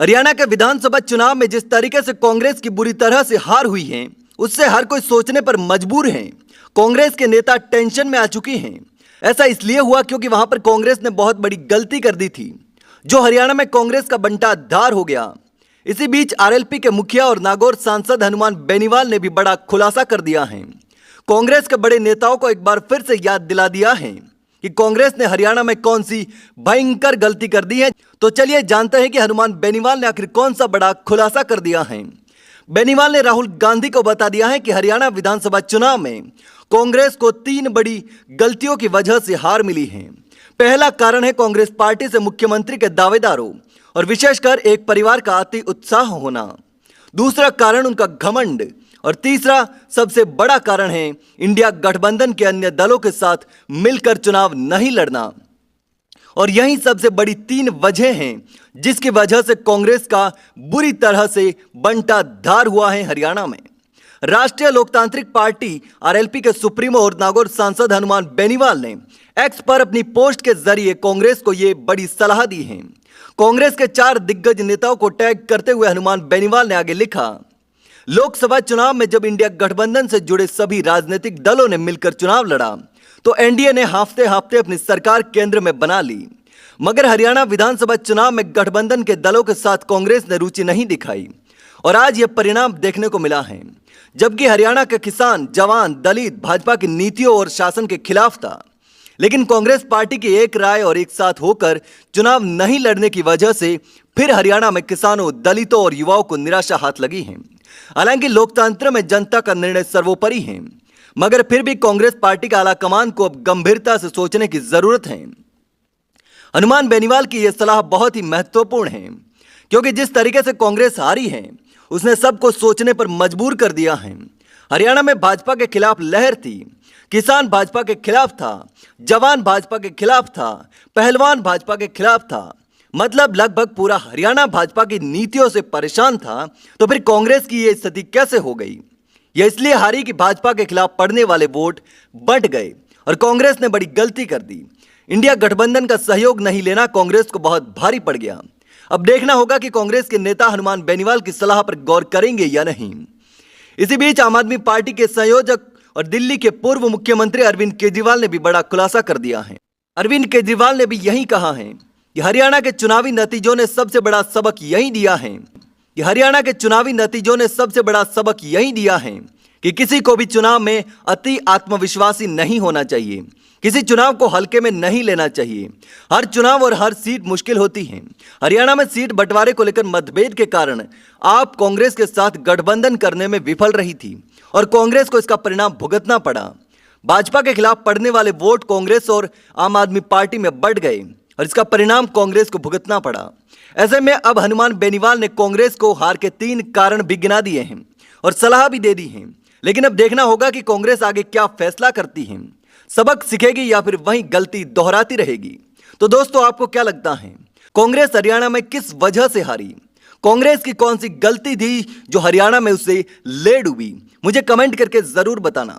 हरियाणा के विधानसभा चुनाव में जिस तरीके से कांग्रेस की बुरी तरह से हार हुई है, उससे हर कोई सोचने पर मजबूर है। कांग्रेस के नेता टेंशन में आ चुके हैं। ऐसा इसलिए हुआ क्योंकि वहां पर कांग्रेस ने बहुत बड़ी गलती कर दी थी, जो हरियाणा में कांग्रेस का बंटाधार हो गया। इसी बीच आरएलपी के मुखिया और नागौर सांसद हनुमान बेनीवाल ने भी बड़ा खुलासा कर दिया है। कांग्रेस के बड़े नेताओं को एक बार फिर से याद दिला दिया है कि कांग्रेस ने हरियाणा में कौन सी भयंकर गलती कर दी है। तो चलिए जानते हैं कि हनुमान बेनीवाल ने आखिर कौन सा बड़ा खुलासा कर दिया है। बेनीवाल ने राहुल गांधी को बता दिया है कि हरियाणा विधानसभा चुनाव में कांग्रेस को 3 बड़ी गलतियों की वजह से हार मिली है। पहला कारण है कांग्रेस पार्टी से मुख्यमंत्री के दावेदारों और विशेषकर एक परिवार का अति उत्साह होना। दूसरा कारण उनका घमंड और तीसरा सबसे बड़ा कारण है इंडिया गठबंधन के अन्य दलों के साथ मिलकर चुनाव नहीं लड़ना। और यही सबसे बड़ी 3 वजह हैं जिसकी वजह से कांग्रेस का बुरी तरह से बंटाधार हुआ है हरियाणा में। राष्ट्रीय लोकतांत्रिक पार्टी आरएलपी के सुप्रीमो और नागौर सांसद हनुमान बेनीवाल ने एक्स पर अपनी पोस्ट के जरिए कांग्रेस को यह बड़ी सलाह दी है। कांग्रेस के 4 दिग्गज नेताओं को टैग करते हुए हनुमान बेनीवाल ने आगे लिखा, लोकसभा चुनाव में जब इंडिया गठबंधन से जुड़े सभी राजनीतिक दलों ने मिलकर चुनाव लड़ा तो एनडीए ने हाफते हाफते अपनी सरकार केंद्र में बना ली, मगर हरियाणा विधानसभा चुनाव में गठबंधन के दलों के साथ कांग्रेस ने रुचि नहीं दिखाई और आज यह परिणाम देखने को मिला है। जबकि हरियाणा के किसान, जवान, दलित भाजपा की नीतियों और शासन के खिलाफ था, लेकिन कांग्रेस पार्टी की एक राय और एक साथ होकर चुनाव नहीं लड़ने की वजह से फिर हरियाणा में किसानों, दलितों और युवाओं को निराशा हाथ लगी है। हालांकि लोकतंत्र में जनता का निर्णय सर्वोपरि है, मगर फिर भी कांग्रेस पार्टी का आलाकमान को अब गंभीरता से सोचने की जरूरत है। हनुमान बेनीवाल की यह सलाह बहुत ही महत्वपूर्ण है, क्योंकि जिस तरीके से कांग्रेस हारी है उसने सबको सोचने पर मजबूर कर दिया है। हरियाणा में भाजपा के खिलाफ लहर थी, किसान भाजपा के खिलाफ था, जवान भाजपा के खिलाफ था, पहलवान भाजपा के खिलाफ था, मतलब लगभग पूरा हरियाणा भाजपा की नीतियों से परेशान था। तो फिर कांग्रेस की यह स्थिति कैसे हो गई? यह इसलिए हारी कि भाजपा के खिलाफ पड़ने वाले वोट बंट गए और कांग्रेस ने बड़ी गलती कर दी। इंडिया गठबंधन का सहयोग नहीं लेना कांग्रेस को बहुत भारी पड़ गया। अब देखना होगा कि कांग्रेस के नेता हनुमान बेनीवाल की सलाह पर गौर करेंगे या नहीं। इसी बीच आम आदमी पार्टी के संयोजक और दिल्ली के पूर्व मुख्यमंत्री अरविंद केजरीवाल ने भी बड़ा खुलासा कर दिया है। अरविंद केजरीवाल ने भी यही कहा है कि हरियाणा के चुनावी नतीजों ने सबसे बड़ा सबक यही दिया है कि किसी को भी चुनाव में अति आत्मविश्वासी नहीं होना चाहिए, किसी चुनाव को हल्के में नहीं लेना चाहिए। हर चुनाव और हर सीट मुश्किल होती है। हरियाणा में सीट बंटवारे को लेकर मतभेद के कारण आप कांग्रेस के साथ गठबंधन करने में विफल रही थी और कांग्रेस को इसका परिणाम भुगतना पड़ा। भाजपा के खिलाफ पड़ने वाले वोट कांग्रेस और आम आदमी पार्टी में बढ़ गए और इसका परिणाम कांग्रेस को भुगतना पड़ा। ऐसे में अब हनुमान बेनीवाल ने कांग्रेस को हार के 3 कारण भी गिना दिए हैं और सलाह भी दे दी है। लेकिन अब देखना होगा कि कांग्रेस आगे क्या फैसला करती है, सबक सीखेगी या फिर वही गलती दोहराती रहेगी। तो दोस्तों, आपको क्या लगता है, कांग्रेस हरियाणा में किस वजह से हारी? कांग्रेस की कौन सी गलती थी जो हरियाणा में उसे ले डूबी? मुझे कमेंट करके जरूर बताना।